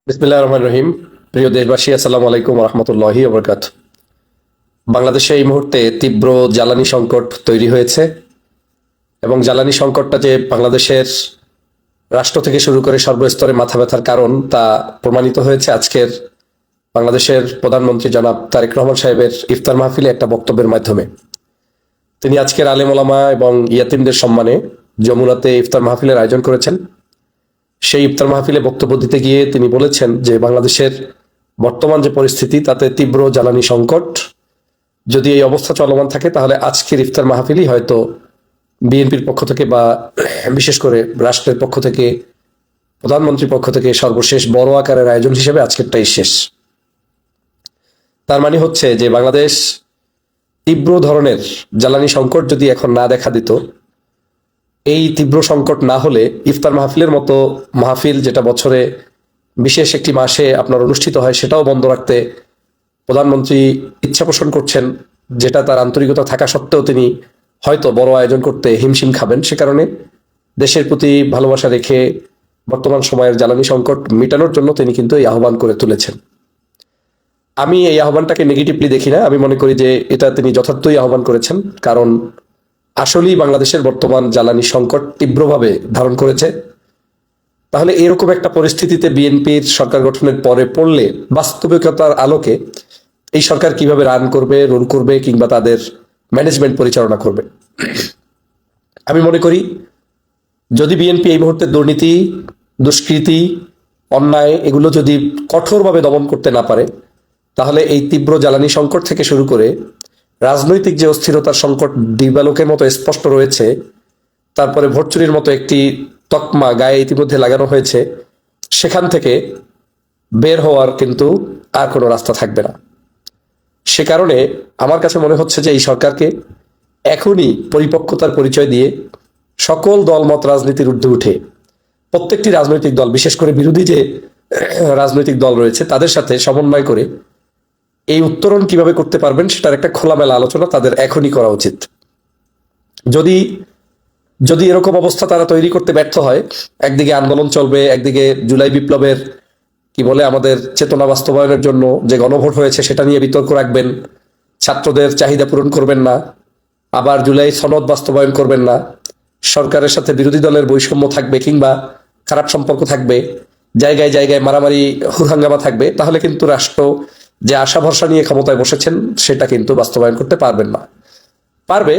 বিসমিল্লাহির রহমানির রহিম। প্রিয় দেশবাসী, আসসালামু আলাইকুম রহমতুল্লাহি ওবরকাতুহু। বাংলাদেশে এই মুহূর্তে তীব্র জ্বালানি সংকট তৈরি হয়েছে এবং জ্বালানি সংকটটা যে বাংলাদেশের রাষ্ট্র থেকে শুরু করে সর্বস্তরে মাথা ব্যথার কারণ তা প্রমাণিত হয়েছে আজকের বাংলাদেশের প্রধানমন্ত্রী জনাব তারেক রহমান সাহেবের ইফতার মাহফিলে একটা বক্তব্যের মাধ্যমে। তিনি আজকের আলেম ওলামা এবং ইয়াতিমদের সম্মানে যমুনাতে ইফতার মাহফিলের আয়োজন করেছেন। সেই ইফতার মাহফিলে বক্তব্য দিতে গিয়ে তিনি বলেছেন যে বাংলাদেশের বর্তমান যে পরিস্থিতি তাতে তীব্র জ্বালানি সংকট, যদি এই অবস্থা চলমান থাকে তাহলে আজকের ইফতার মাহফিলই হয়তো বিএনপির পক্ষ থেকে বা বিশেষ করে রাষ্ট্রের পক্ষ থেকে, প্রধানমন্ত্রীর পক্ষ থেকে সর্বশেষ বড় আকারের আয়োজন হিসেবে আজকেরটাই শেষ। তার মানে হচ্ছে যে বাংলাদেশ তীব্র ধরনের জ্বালানি সংকট যদি এখন না দেখা দিত, এই তীব্র সংকট না হলে ইফতার মাহফিলের মতো মাহফিল যেটা বছরে বিশেষ একটি মাসে আপনার অনুষ্ঠিত হয় সেটাও বন্ধ রাখতে প্রধানমন্ত্রী ইচ্ছা পোষণ করছেন, যেটা তার আন্তরিকতা থাকা সত্ত্বেও তিনি হয়তো বড় আয়োজন করতে হিমশিম খাবেন। সে কারণে দেশের প্রতি ভালোবাসা রেখে বর্তমান সময়ের জ্বালানি সংকট মেটানোর জন্য তিনি কিন্তু এই আহ্বান করে তুলেছেন। আমি এই আহ্বানটাকে নেগেটিভলি দেখি না, আমি মনে করি যে এটা তিনি যথার্থই আহ্বান করেছেন, কারণ আসলেই বাংলাদেশের বর্তমান জ্বালানি সংকট তীব্রভাবে ধারণ করেছে। তাহলে এরকম একটা পরিস্থিতিতে বিএনপির সরকার গঠনের পরে পড়লে বাস্তবিকতার আলোকে এই সরকার কিভাবে রুল করবে কিংবা তাদের ম্যানেজমেন্ট পরিচালনা করবে। আমি মনে করি যদি বিএনপি এই মুহূর্তে দুর্নীতি, দুষ্কৃতি, অন্যায় এগুলো যদি কঠোরভাবে দমন করতে না পারে, তাহলে এই তীব্র জ্বালানি সংকট থেকে শুরু করে রাজনৈতিক যে অস্থিরতার সংকট দিবালোকের মতো স্পষ্ট রয়েছে, তারপরে ভোট চুরির মতো একটি তকমা গায়ে ইতিমধ্যে লাগানো হয়েছে, সেখান থেকে বের হওয়ার কিন্তু আর কোনো রাস্তা থাকবে না। সে কারণে আমার কাছে মনে হচ্ছে যে এই সরকারকে এখনই পরিপক্কতার পরিচয় দিয়ে সকল দলমত রাজনীতির ঊর্ধ্বে উঠে প্রত্যেকটি রাজনৈতিক দল, বিশেষ করে বিরোধী যে রাজনৈতিক দল রয়েছে তাদের সাথে সমন্বয় করে এই উত্তরণ কিভাবে করতে পারবেন সেটার একটা খোলামেলা আলোচনা তাদের এখনই করা উচিত। যদি যদি এরকম অবস্থা তারা তৈরি করতে ব্যর্থ হয়, একদিকে আন্দোলন চলবে, একদিকে জুলাই বিপ্লবের আমাদের চেতনা বাস্তবায়নের জন্য যে গণভোট হয়েছে সেটা নিয়ে বিতর্ক রাখবেন, ছাত্রদের চাহিদা পূরণ করবেন না, আবার জুলাই সনদ বাস্তবায়ন করবেন না, সরকারের সাথে বিরোধী দলের বৈষম্য থাকবে কিংবা খারাপ সম্পর্ক থাকবে, জায়গায় জায়গায় মারামারি হুরহাঙ্গামা থাকবে, তাহলে কিন্তু রাষ্ট্র যে আশা ভরসা নিয়ে ক্ষমতায় বসেছেন সেটা কিন্তু বাস্তবায়ন করতে পারবেন না। পারবে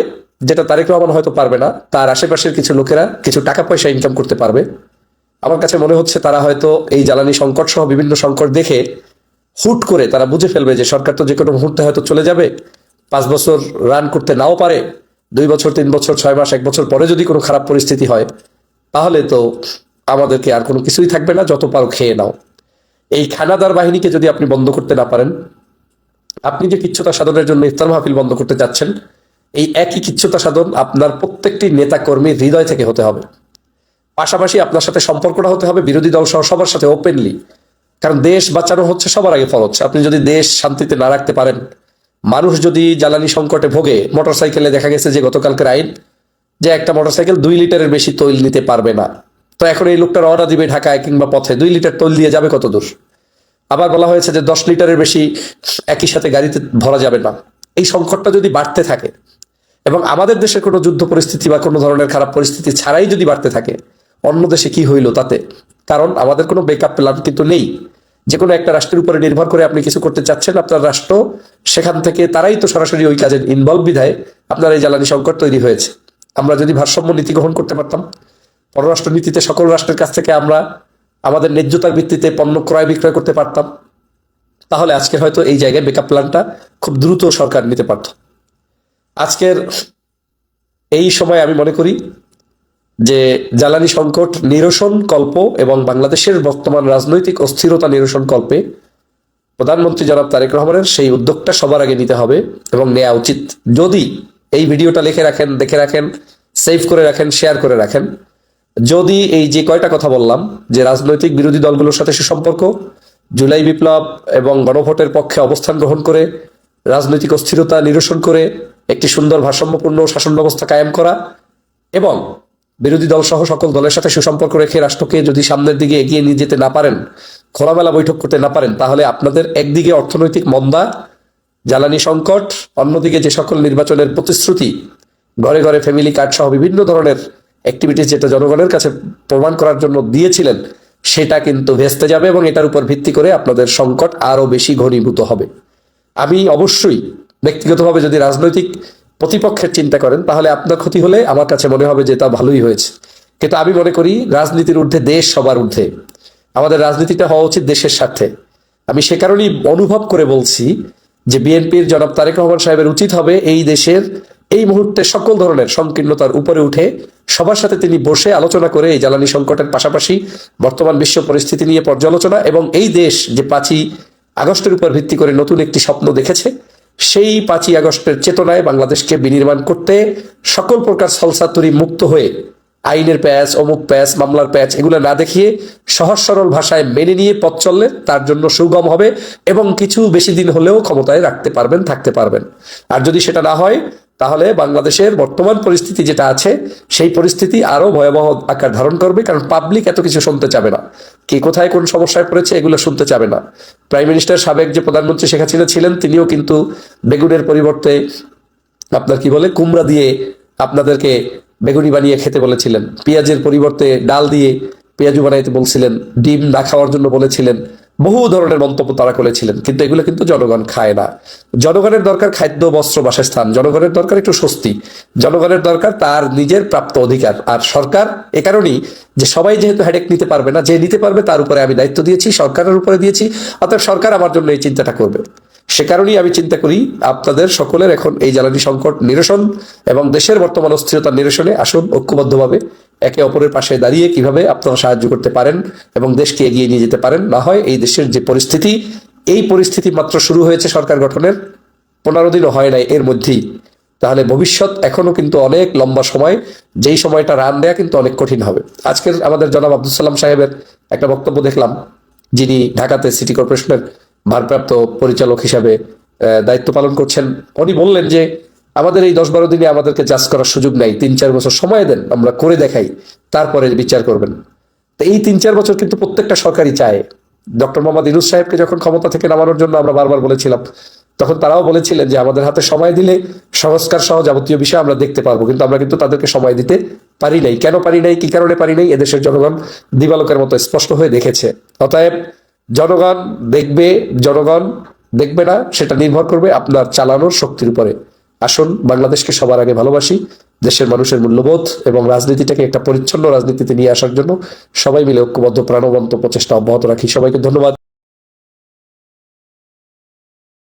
যেটা তারেক রহমান হয়তো পারবে না, তার আশেপাশের কিছু লোকেরা কিছু টাকা পয়সা ইনকাম করতে পারবে। আমার কাছে মনে হচ্ছে তারা হয়তো এই জ্বালানি সংকট সহ বিভিন্ন সংকট দেখে হুট করে তারা বুঝে ফেলবে যে সরকার তো যে কোনো মুহূর্তে হয়তো চলে যাবে, 5 বছর রান করতে নাও পারে, 2 বছর 3 বছর 6 মাস 1 বছর পরে যদি কোনো খারাপ পরিস্থিতি হয় তাহলে তো আমাদেরকে আর কোনো কিছুই থাকবে না, যত পারো খেয়ে নাও। এই খানাদার বাহিনীকে যদি আপনি বন্ধ করতে না পারেন, আপনি যে কিচ্ছুতা সাধনের জন্য ইফতার মাহফিল বন্ধ করতে যাচ্ছেন, এই একই কিচ্ছুতা সাধন আপনার প্রত্যেকটি নেতা কর্মীর হৃদয় থেকে হতে হবে। পাশাপাশি আপনার সাথে সম্পর্কটা হতে হবে বিরোধী দল সহ সবার সাথে ওপেনলি, কারণ দেশ বাঁচানো হচ্ছে সবার আগে ফরজ। আপনি যদি দেশ শান্তিতে না রাখতে পারেন, মানুষ যদি জ্বালানি সংকটে ভোগে, মোটরসাইকেলে দেখা গেছে যে গতকালকের আইন যে একটা মোটরসাইকেল 2 লিটারের বেশি তৈল নিতে পারবে না, তো এখন এই লোকটা রওনা দিবে ঢাকায় কিংবা পথে, 2 লিটার তৈল দিয়ে যাবে কত দূর? আবার বলা হয়েছে যে 10 লিটারের বেশি একই সাথে গাড়িতে ভরা যাবে না। এই সংকটটা যদি বাড়তে থাকে এবং আমাদের দেশের কোনো যুদ্ধ পরিস্থিতি বা কোনো ধরনের খারাপ পরিস্থিতি ছাড়াই যদি বাড়তে থাকে, অন্য দেশে কি হইলো তাতে? কারণ আমাদের কোনো ব্যাকআপ প্ল্যান কিন্তু নেই। যে কোনো একটা রাষ্ট্রের উপরে নির্ভর করে আপনি কিছু করতে চাচ্ছেন, আপনার রাষ্ট্র সেখান থেকে তারাই তো সরাসরি ওই কাজে ইনভলভ, বিধায় আপনার এই জ্বালানি সংকট তৈরি হয়েছে। আমরা যদি ভারসাম্য নীতি গ্রহণ করতে পারতাম, পররাষ্ট্র নীতিতে সকল রাষ্ট্রের কাছ থেকে আমরা আমাদের ন্যায্যতার ভিত্তিতে পণ্য ক্রয় বিক্রয় করতে পারতাম, তাহলে আজকে হয়তো এই জায়গায় ব্যাকআপ প্ল্যানটা খুব দ্রুত সরকার নিতে পারত। আজকের এই সময় আমি মনে করি যে জ্বালানি সংকট নিরসন কল্প এবং বাংলাদেশের বর্তমান রাজনৈতিক অস্থিরতা নিরসন কল্পে প্রধানমন্ত্রী জনাব তারেক রহমানের সেই উদ্যোগটা সবার আগে নিতে হবে এবং নেওয়া উচিত। যদি এই ভিডিওটা লিখে রাখেন, দেখে রাখেন, সেভ করে রাখেন, শেয়ার করে রাখেন, যদি এই যে কয়টা কথা বললাম যে রাজনৈতিক বিরোধী দলগুলোর সাথে সুসম্পর্ক, জুলাই বিপ্লব এবং গণভোটের পক্ষে অবস্থান গ্রহণ করে রাজনৈতিক অস্থিরতা নিরসন করে একটি সুন্দর ভারসাম্যপূর্ণ শাসন ব্যবস্থা কায়েম করা এবং বিরোধী দল সহ সকল দলের সাথে সুসম্পর্ক রেখে রাষ্ট্রকে যদি সামনের দিকে এগিয়ে নিয়ে যেতে না পারেন, খোলামেলা বৈঠক করতে না পারেন, তাহলে আপনাদের একদিকে অর্থনৈতিক মন্দা, জ্বালানি সংকট, অন্যদিকে যে সকল নির্বাচনের প্রতিশ্রুতি, ঘরে ঘরে ফ্যামিলি কার্ড সহ বিভিন্ন ধরনের অ্যাক্টিভিটিস যেটা জনগণের কাছে প্রমাণ করার জন্য দিয়েছিলেন, সেটা কিন্তু ভেস্তে যাবে এবং এটার উপর ভিত্তি করে আপনাদের সংকট আরো বেশি ঘনীভূত হবে। আমি অবশ্যই ব্যক্তিগতভাবে যদি রাজনৈতিক প্রতিপক্ষের চিন্তা করেন, তাহলে আপনার ক্ষতি হলে আমার কাছে মনে হবে যে তা ভালোই হয়েছে। কিন্তু আমি মনে করি রাজনীতির ঊর্ধ্বে দেশ সবার ঊর্ধ্বে। আমাদের রাজনীতিটা হওয়া উচিত দেশের স্বার্থে। আমি সে কারণেই অনুভব করে বলছি যে বিএনপির জনাব তারেক রহমান সাহেবের উচিত হবে এই দেশের এই মুহূর্তে সকল ধরনের সংকীর্ণতার উপরে উঠে সবার সাথে তিনি বসে আলোচনা করে এই জ্বালানি সংকটের পাশাপাশি বর্তমান বিশ্ব পরিস্থিতি নিয়ে পর্যালোচনা, এবং এই দেশ যে 5ই আগস্টের উপর ভিত্তি করে নতুন একটি স্বপ্ন দেখেছে, সেই 5ই আগস্টের চেতনায় বাংলাদেশকে বিনির্মাণ করতে সকল প্রকার ছলচাতুরি মুক্ত হয়ে আইনের প্যাচ, অমুক প্যাচ, মামলার প্যাচ এগুলো না দেখিয়ে সহজ সরল ভাষায় মেনে নিয়ে পথ চললে তার জন্য সুগম হবে এবং কিছু বেশি দিন হলেও ক্ষমতায় রাখতে পারবেন, থাকতে পারবেন। আর যদি সেটা না হয়, তাহলে বাংলাদেশের বর্তমান পরিস্থিতি যেটা আছে সেই পরিস্থিতি আরো ভয়াবহ আকার ধারণ করবে, কারণ পাবলিক এত কিছু শুনতে চাবে না। কে কোথায় কোন সমস্যায় পড়েছে এগুলো শুনতে চাবে না। প্রাইম মিনিস্টার সাবেক যে প্রধানমন্ত্রী শেখ হাসিনা ছিলেন, তিনিও কিন্তু বেগুনের পরিবর্তে আপনার কি বলে কুমড়া দিয়ে আপনাদেরকে বেগুনি বানিয়ে খেতে বলেছিলেন, পেঁয়াজের পরিবর্তে ডাল দিয়ে পেঁয়াজু বানাইতে বলছিলেন, ডিম না খাওয়ার জন্য বলেছিলেন, বহু ধরনের মন্তব্য তারা করেছিলেন। কিন্তু এগুলো কিন্তু জনগণ খায় না। জনগণের দরকার খাদ্য, বস্ত্র, বাসস্থান, জনগণের দরকার একটু স্বস্তি, জনগণের দরকার তার নিজের প্রাপ্ত অধিকার। আর সরকার এ কারণেই যে সবাই যেহেতু হেডেক নিতে পারবে না, যে নিতে পারবে তার উপরে আমি দায়িত্ব দিয়েছি, সরকারের উপরে দিয়েছি, অর্থাৎ সরকার আমার জন্য এই চিন্তাটা করবে। সে কারণেই আমি চিন্তা করি আপনাদের সকলের এখন এই জ্বালানি সংকট নিরসন এবং দেশের বর্তমান অস্থিরতার নিরসনে আসুন ঐক্যবদ্ধভাবে একে অপরের পাশে দাঁড়িয়ে কিভাবে আপনারা সাহায্য করতে পারেন এবং দেশকে এগিয়ে নিয়ে যেতে পারেন। না হয় এই দেশের যে পরিস্থিতি, এই পরিস্থিতি মাত্র শুরু হয়েছে সরকার গঠনের 15 দিনও হয় নাই এর মধ্যেই, তাহলে ভবিষ্যৎ এখনো কিন্তু অনেক লম্বা সময়, যেই সময়টা রান দেয়া কিন্তু অনেক কঠিন হবে। আজকের আমাদের জনাব আব্দুল সালাম সাহেবের একটা বক্তব্য দেখলাম, যিনি ঢাকাতে সিটি কর্পোরেশনের ভারপ্রাপ্ত পরিচালক হিসাবে দায়িত্ব পালন করছেন। উনি বললেন যে আমাদের এই 10-12 দিনে আমাদেরকে জাজ করার সুযোগ নাই, 3-4 বছর সময় দেন, আমরা করে দেখাই, তারপরে বিচার করবেন। তো এই 3-4 বছর কিন্তু প্রত্যেকটা সরকারই চায়। ডক্টর মোহাম্মদ ইউনূস সাহেবকে যখন ক্ষমতা থেকে নামানোর জন্য আমরা বারবার বলেছিলাম, তখন তারাও বলেছিলেন যে আমাদের হাতে সময় দিলে সংস্কার সহ যাবতীয় বিষয় আমরা দেখতে পারবো, কিন্তু আমরা কিন্তু তাদেরকে সময় দিতে পারি নাই। কেন পারি নাই, কি কারণে পারি নাই, এদেশের জনগণ দিবালোকের মতো স্পষ্ট হয়ে দেখেছে। অতএব জনগণ দেখবে, জনগণ দেখবে না, সেটা নির্ভর করবে আপনার চালানোর শক্তির উপরে। আসুন বাংলাদেশকে সবার আগে ভালোবাসি, দেশের মানুষের মূল্যবোধ এবং রাজনীতিটাকে একটা পরিচ্ছন্ন রাজনীতিতে নিয়ে আসার জন্য সবাই মিলে ঐক্যবদ্ধ প্রাণবন্ত প্রচেষ্টা অব্যাহত রাখি। সবাইকে ধন্যবাদ।